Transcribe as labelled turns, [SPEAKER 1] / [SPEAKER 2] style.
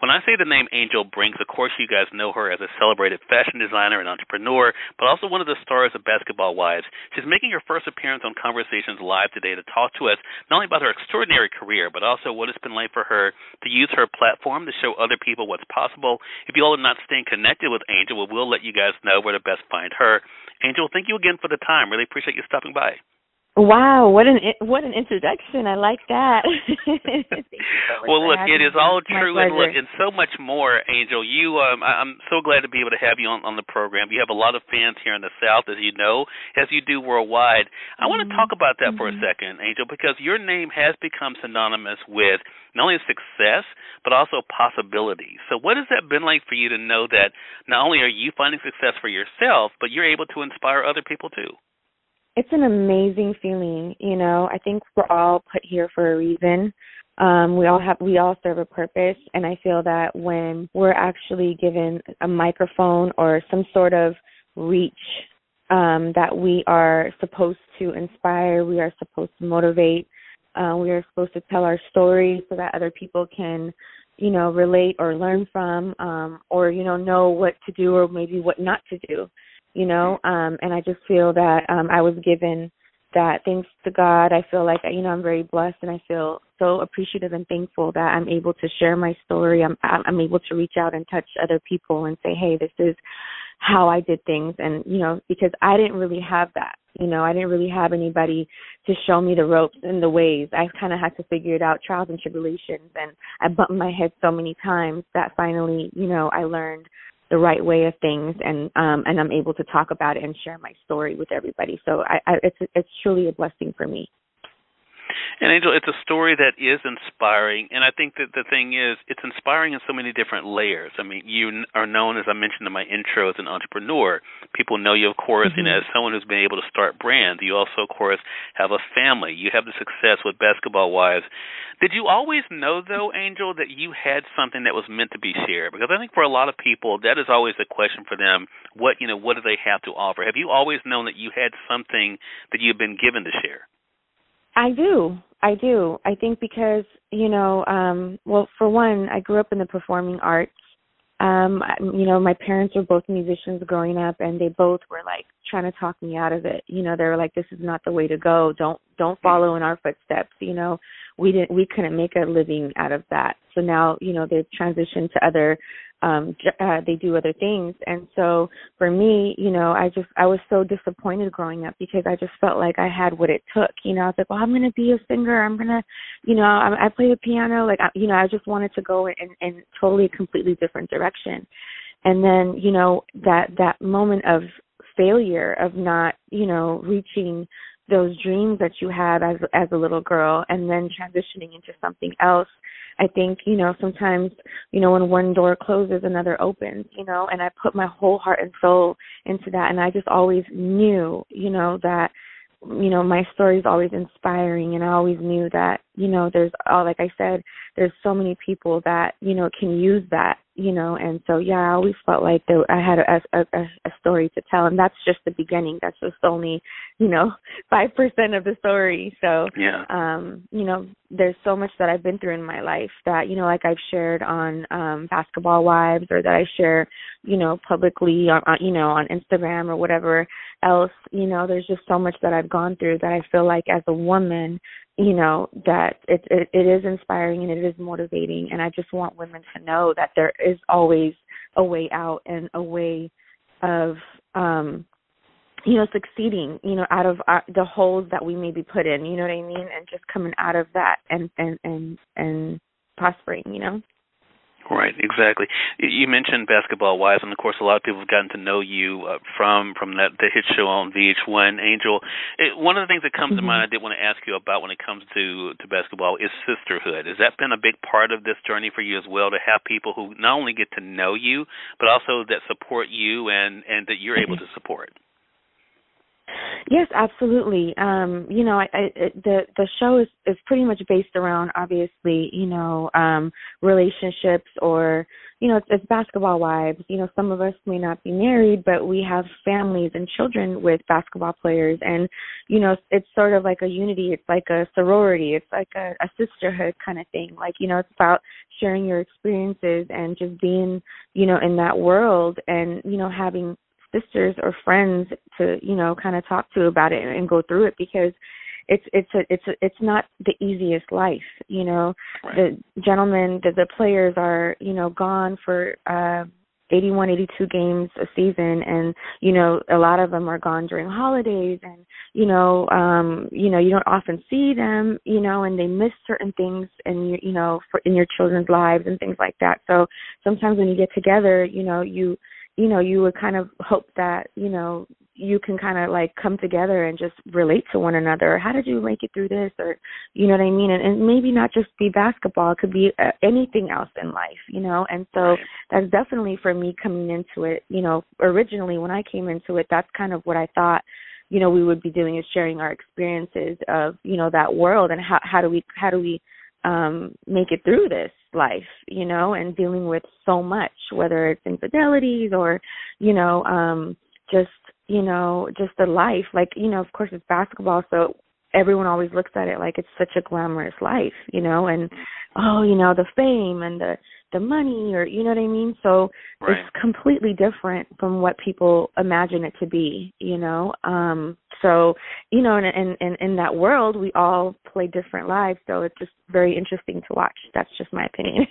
[SPEAKER 1] When I say the name Angel Brinks, of course you guys know her as a celebrated fashion designer and entrepreneur, but also one of the stars of Basketball Wives. She's making her first appearance on Conversations Live today to talk to us not only about her extraordinary career, but also what it's been like for her to use her platform to show other people what's possible. If you all are not staying connected with Angel, we'll let you guys know where to best find her. Angel, thank you again for the time. Really appreciate you stopping by.
[SPEAKER 2] Wow, what an introduction. I like that. Thank you so much.
[SPEAKER 1] Well, look, it is all
[SPEAKER 2] My
[SPEAKER 1] true, and look, and so much more, Angel. I'm so glad to be able to have you on the program. You have a lot of fans here in the South, as you know, as you do worldwide. I want to talk about that for a second, Angel, because your name has become synonymous with not only success, but also possibility. So what has that been like for you to know that not only are you finding success for yourself, but you're able to inspire other people too?
[SPEAKER 2] It's an amazing feeling, I think we're all put here for a reason. We all serve a purpose, and I feel that when we're actually given a microphone or some sort of reach, that we are supposed to inspire, we are supposed to motivate, we are supposed to tell our story so that other people can, relate or learn from, or know what to do or maybe what not to do. And I just feel that I was given that. Thanks to God, I feel like, I'm very blessed, and I feel so appreciative and thankful that I'm able to share my story. I'm able to reach out and touch other people and say, hey, this is how I did things. And, because I didn't really have that. I didn't really have anybody to show me the ropes and the ways. I kind of had to figure it out, trials and tribulations. And I bumped my head so many times that finally, I learned the right way of things, and I'm able to talk about it and share my story with everybody. So it's truly a blessing for me.
[SPEAKER 1] And Angel, it's a story that is inspiring, and I think that the thing is, it's inspiring in so many different layers. I mean, you are known, as I mentioned in my intro, as an entrepreneur. People know you, of course, as someone who's been able to start brands. You also, of course, have a family. You have the success with Basketball Wives. Did you always know, though, Angel, that you had something that was meant to be shared? Because I think for a lot of people, that is always a question for them. What do they have to offer? Have you always known that you had something that you've been given to share?
[SPEAKER 2] I do. I think because, well, for one, I grew up in the performing arts. My parents were both musicians growing up, and they both were like trying to talk me out of it. They were like, this is not the way to go. Don't follow in our footsteps. We couldn't make a living out of that. So now, they've transitioned to other, they do other things. And so for me, I was so disappointed growing up because I just felt like I had what it took. I was like, well, I'm going to be a singer. I'm going to, I play the piano. Like, I just wanted to go in totally completely different direction. And then, that moment of failure of not, reaching those dreams that you had as a little girl, and then transitioning into something else. I think, sometimes, when one door closes, another opens, and I put my whole heart and soul into that. And I just always knew, that, my story is always inspiring. And I always knew that, there's, like I said, there's so many people that, can use that, and so, yeah, I always felt like I had a story to tell. And that's just the beginning. That's just only, 5% of the story. So,
[SPEAKER 1] yeah.
[SPEAKER 2] There's so much that I've been through in my life that, like I've shared on Basketball Wives, or that I share, publicly on Instagram or whatever else. There's just so much that I've gone through that I feel like as a woman, that it is inspiring and it is motivating. And I just want women to know that there is always a way out and a way of, succeeding, out of the holes that we may be put in, you know what I mean? And just coming out of that and prospering,
[SPEAKER 1] Right, exactly. You mentioned Basketball Wives, and of course, a lot of people have gotten to know you from the hit show on VH1. Angel, one of the things that comes to mind I did want to ask you about when it comes to basketball is sisterhood. Has that been a big part of this journey for you as well, to have people who not only get to know you, but also that support you and that you're able to support?
[SPEAKER 2] Yes, absolutely. The show is pretty much based around, obviously, relationships, or it's basketball wives. Some of us may not be married, but we have families and children with basketball players, and it's sort of like a unity. It's like a sorority. It's like a sisterhood kind of thing. Like it's about sharing your experiences and just being in that world, and having sisters or friends to kind of talk to about it and go through it, because it's not the easiest life.
[SPEAKER 1] Right.
[SPEAKER 2] The gentlemen, the players are gone for 81, 82 games a season, and a lot of them are gone during holidays, and you don't often see them, and they miss certain things, and in your children's lives and things like that. So sometimes when you get together, you would kind of hope that, you can kind of like come together and just relate to one another. How did you make it through this? Or, you know what I mean? And maybe not just be basketball. It could be anything else in life, And so
[SPEAKER 1] Right.
[SPEAKER 2] that's definitely for me coming into it, originally when I came into it, that's kind of what I thought, we would be doing, is sharing our experiences of, that world, and how do we make it through this life, and dealing with so much, whether it's infidelities or, just the life. Like, of course it's basketball, so everyone always looks at it like it's such a glamorous life, and the fame and the money, or you know what I mean? So
[SPEAKER 1] Right.
[SPEAKER 2] it's completely different from what people imagine it to be, So, and in that world, we all play different lives. So it's just very interesting to watch. That's just my opinion.